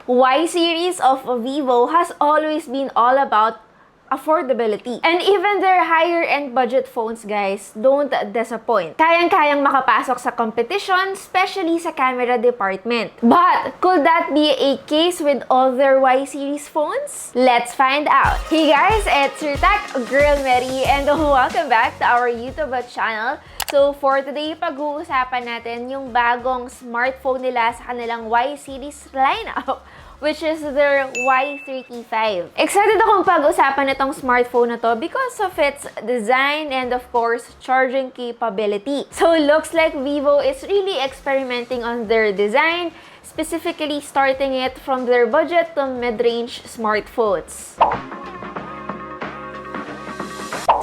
Y series of Vivo has always been all about affordability. And even their higher-end budget phones, guys, don't disappoint. Kayang-kayang makapasok sa competition, especially sa camera department. But, could that be a case with all their Y-series phones? Let's find out! Hey guys, it's your tech girl Mary, and welcome back to our YouTube channel. So, for today, pag-uusapan natin yung bagong smartphone nila sa kanilang Y-series lineup, which is their Y35. Excited akong pag-usapan itong smartphone na to because of its design and of course, charging capability. So, looks like Vivo is really experimenting on their design, specifically starting it from their budget to mid-range smartphones.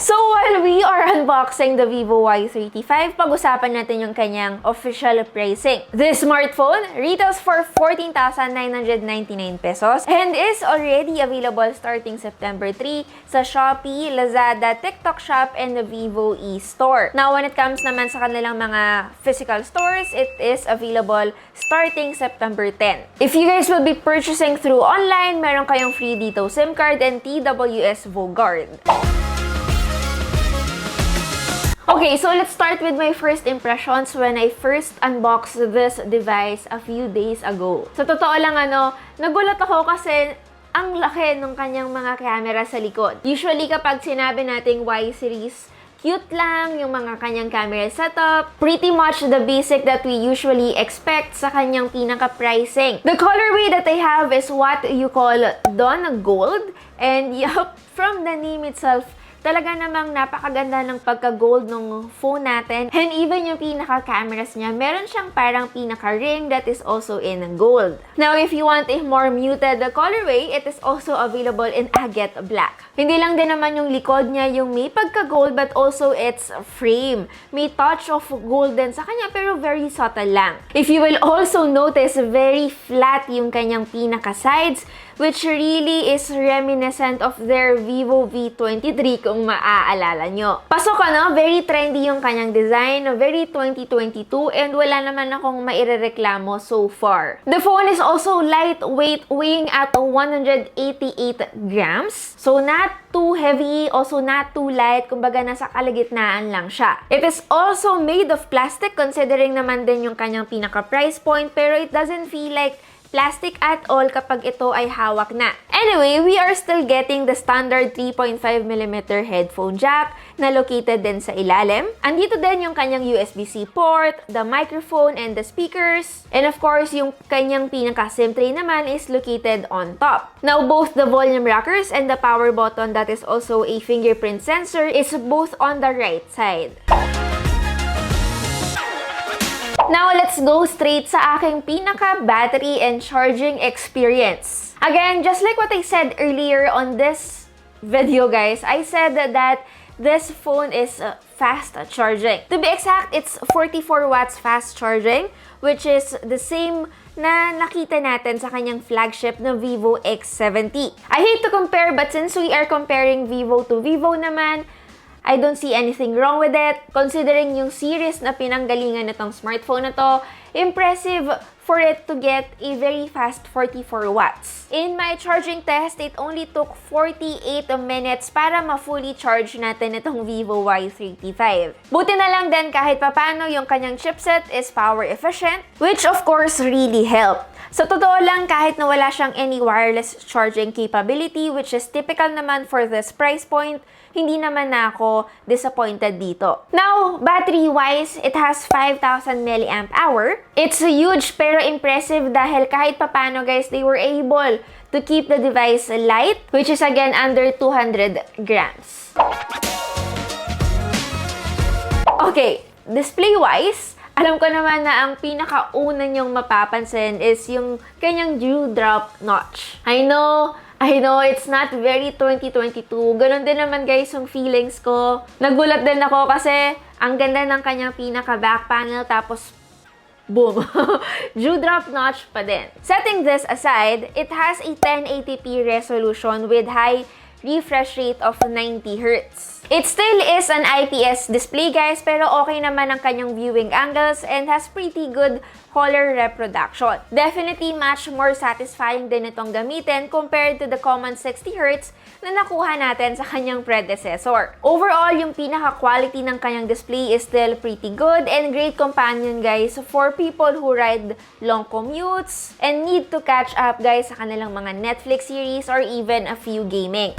So, while we are unboxing the Vivo Y35, pag-usapan natin yung kanyang official pricing. This smartphone retails for 14,999 pesos and is already available starting September 3 sa Shopee, Lazada, TikTok Shop, and the Vivo e-store. Now, when it comes naman sa kanilang mga physical stores, it is available starting September 10. If you guys will be purchasing through online, meron kayong free dito SIM card and TWS Vogard. Okay, so let's start with my first impressions when I first unboxed this device a few days ago. Sa totoo lang nagulat ako kasi ang laki ng kanyang mga camera sa likod. Usually kapag sinabi nating Y-series, cute lang yung mga kanyang camera setup. Pretty much the basic that we usually expect sa kanyang pinaka-pricing. The colorway that I have is what you call Dawn Gold. And yup, from the name itself, talaga namang napakaganda ng pagka-gold ng phone natin. And even yung pinaka-cameras niya, meron siyang parang pinaka-ring that is also in gold. Now, if you want a more muted colorway, it is also available in agate black. Hindi lang din naman yung likod niya yung may pagka-gold but also its frame. May touch of gold din sa kanya pero very subtle lang. If you will also notice, very flat yung kanyang pinaka-sides, which really is reminiscent of their Vivo V23 kung maaalala nyo. Pasok very trendy yung kanyang design, very 2022 and wala naman akong mairereklamo so far. The phone is also lightweight, weighing at 188 grams. So not too heavy, also not too light, kumbaga nasa kalagitnaan lang siya. It is also made of plastic considering naman din yung kanyang pinaka-price point pero it doesn't feel like plastic at all kapag ito ay hawak na. Anyway, we are still getting the standard 3.5mm headphone jack na located din sa ilalim. Andito din yung kanyang USB-C port, the microphone, and the speakers. And of course, yung kanyang pinaka-SIM tray naman is located on top. Now, both the volume rockers and the power button that is also a fingerprint sensor is both on the right side. Now, let's go straight sa aking pinaka-battery and charging experience. Again, just like what I said earlier on this video, guys, I said that this phone is fast charging. To be exact, it's 44 watts fast charging, which is the same na nakita natin sa kanyang flagship na Vivo X70. I hate to compare, but since we are comparing Vivo to Vivo naman, I don't see anything wrong with it. Considering yung series na pinanggalingan nitong smartphone na to, impressive for it to get a very fast 44 watts. In my charging test, it only took 48 minutes para ma-fully charge natin itong Vivo Y35. Buti na lang din kahit papano yung kanyang chipset is power efficient, which of course really helped. Sa totoo lang, kahit na wala siyang any wireless charging capability, which is typical naman for this price point, hindi naman na ako disappointed dito. Now, battery-wise, it has 5,000 mAh. It's huge pero impressive dahil kahit papano guys, they were able to keep the device light, which is again under 200 grams. Okay, display-wise, alam ko naman na ang pinakauna nyong mapapansin is yung kanyang dewdrop notch. I know it's not very 2022. Ganon din naman guys yung feelings ko. Nagulat din ako kasi ang ganda ng kanyang pinaka-back panel tapos boom! Dewdrop notch pa din. Setting this aside, it has a 1080p resolution with high refresh rate of 90 Hz. It still is an IPS display guys, pero okay naman ang kanyang viewing angles and has pretty good color reproduction. Definitely much more satisfying din itong gamitin compared to the common 60Hz na nakuha natin sa kanyang predecessor. Overall, yung pinaka-quality ng kanyang display is still pretty good and great companion guys for people who ride long commutes and need to catch up guys sa kanilang mga Netflix series or even a few gaming.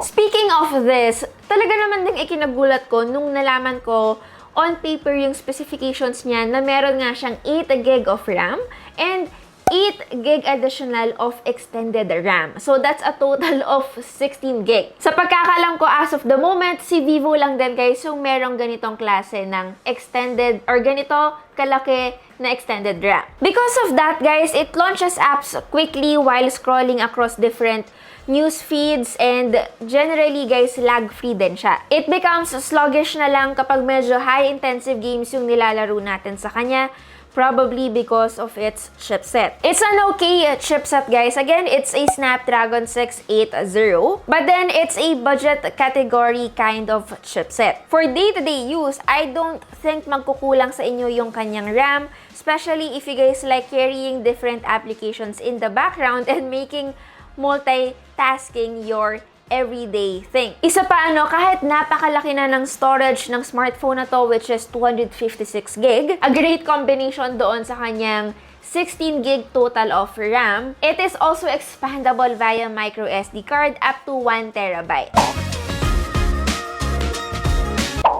Speaking of this, talaga naman ding ikinagulat ko nung nalaman ko on paper yung specifications niya na meron nga siyang 8GB of RAM and 8GB additional of extended RAM. So that's a total of 16GB. Sa pagkakalam ko as of the moment, si Vivo lang din guys yung merong ganitong klase ng extended or ganito kalaki na extended RAM. Because of that guys, it launches apps quickly while scrolling across different news feeds and generally guys, lag-free din siya. It becomes sluggish na lang kapag medyo high-intensive games yung nilalaro natin sa kanya, probably because of its chipset. It's an okay chipset guys. Again, it's a Snapdragon 680, but then it's a budget category kind of chipset. For day-to-day use, I don't think magkukulang sa inyo yung kanyang RAM, especially if you guys like carrying different applications in the background and making multitasking your everyday thing. Isa pa kahit napakalaki na ng storage ng smartphone na to, which is 256GB, a great combination doon sa kanyang 16GB total of RAM, it is also expandable via micro SD card up to 1TB.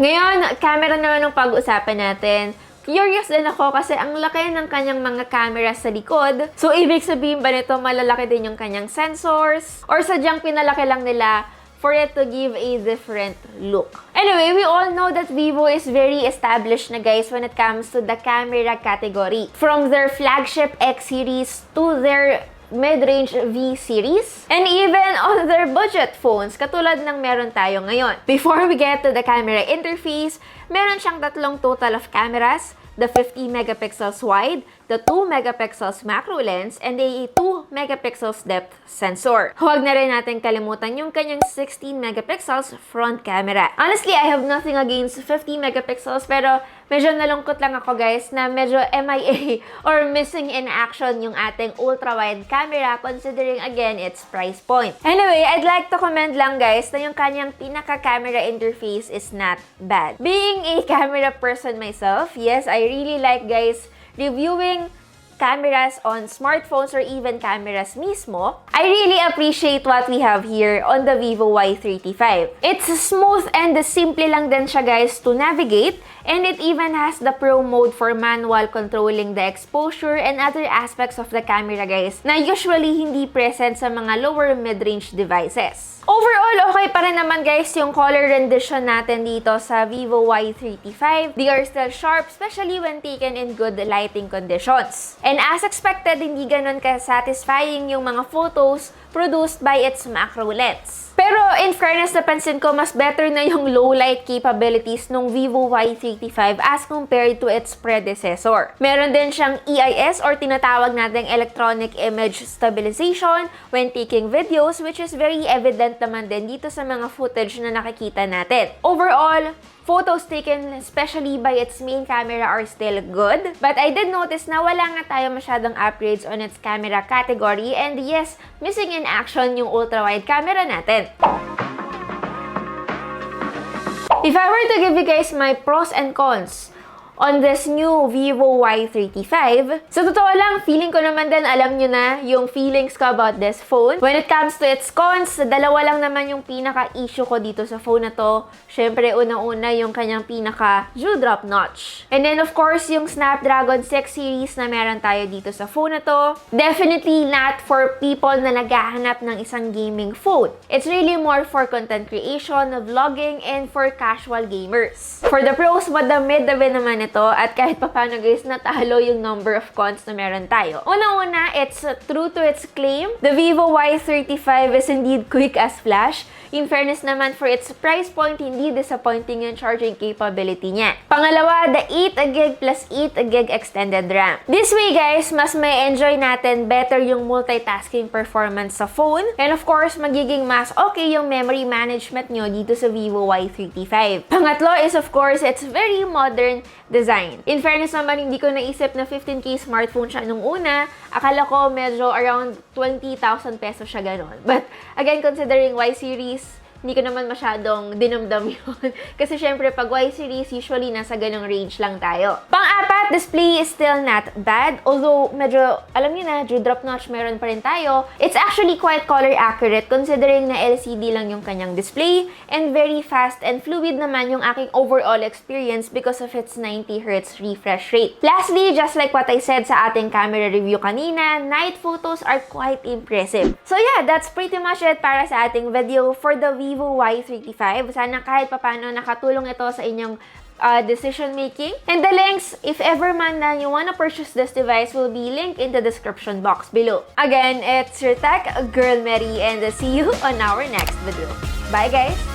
Ngayon, camera naman ang pag-usapan natin. Curious din ako kasi ang laki ng kanyang mga camera sa likod. So, ibig sabihin ba nito malalaki din yung kanyang sensors? Or sadyang pinalaki lang nila for it to give a different look? Anyway, we all know that Vivo is very established na guys when it comes to the camera category. From their flagship X series to their mid-range V series, and even on their budget phones, katulad ng meron tayo ngayon. Before we get to the camera interface, meron siyang tatlong total of cameras, the 50 megapixels wide, the 2 megapixels macro lens, and a 2 megapixels depth sensor. Huwag na rin natin kalimutan yung kanyang 16 megapixels front camera. Honestly, I have nothing against 50 megapixels, pero medyo nalungkot lang ako guys na medyo MIA or missing in action yung ating ultra-wide camera considering again its price point. Anyway, I'd like to comment lang guys na yung kanyang pinaka-camera interface is not bad. Being a camera person myself, yes, I really like guys reviewing cameras on smartphones or even cameras mismo. I really appreciate what we have here on the Vivo Y35. It's smooth and simple lang din siya guys to navigate, and it even has the Pro mode for manual controlling the exposure and other aspects of the camera guys na usually hindi present sa mga lower mid-range devices. Overall, okay pa rin naman guys yung color rendition natin dito sa Vivo Y35. They are still sharp, especially when taken in good lighting conditions. And as expected, hindi ganun ka-satisfying yung mga photos produced by its macro lens. Pero in fairness, napansin ko mas better na yung low light capabilities ng Vivo Y35 as compared to its predecessor. Meron din siyang EIS or tinatawag nating electronic image stabilization when taking videos, which is very evident naman din dito sa mga footage na nakikita natin. Overall, photos taken especially by its main camera are still good. But I did notice na wala nga tayo masyadong upgrades on its camera category, and yes, missing in action yung ultra-wide camera natin. If I were to give you guys my pros and cons on this new Vivo Y35, sa totoo lang, feeling ko naman din alam nyo na yung feelings ko about this phone. When it comes to its cons, dalawa lang naman yung pinaka-issue ko dito sa phone na to. Syempre, unang-una yung kanyang pinaka-dewdrop notch. And then, of course, yung Snapdragon 6 series na meron tayo dito sa phone na to. Definitely not for people na naghahanap ng isang gaming phone. It's really more for content creation, vlogging, and for casual gamers. For the pros, madami-dami naman ito. At kahit paano guys, natalo yung number of cons na meron tayo. Una-una, it's true to its claim. The Vivo Y35 is indeed quick as flash. In fairness naman, for its price point, hindi disappointing yung charging capability niya. Pangalawa, the 8GB plus 8GB extended RAM. This way guys, mas may enjoy natin better yung multitasking performance sa phone. And of course, magiging mas okay yung memory management nyo dito sa Vivo Y35. Pangatlo is of course, it's very modern design. In fairness naman, hindi ko naisip na 15K smartphone siya nung una. Akala ko medyo around 20,000 pesos siya ganon. But again, considering Y series, hindi ko naman masyadong dinamdam yun. Kasi syempre, pag Y series, usually nasa ganong range lang tayo. Pang-apat, display is still not bad. Although, medyo, alam niyo na, drop notch meron pa rin tayo. It's actually quite color accurate considering na LCD lang yung kanyang display. And very fast and fluid naman yung aking overall experience because of its 90Hz refresh rate. Lastly, just like what I said sa ating camera review kanina, night photos are quite impressive. So yeah, that's pretty much it para sa ating video for the vivo Y35. Sana kahit papano nakatulong ito sa inyong decision making. And the links, if ever man na you wanna purchase this device, will be linked in the description box below. Again, it's your tech girl Mary, and see you on our next video. Bye guys!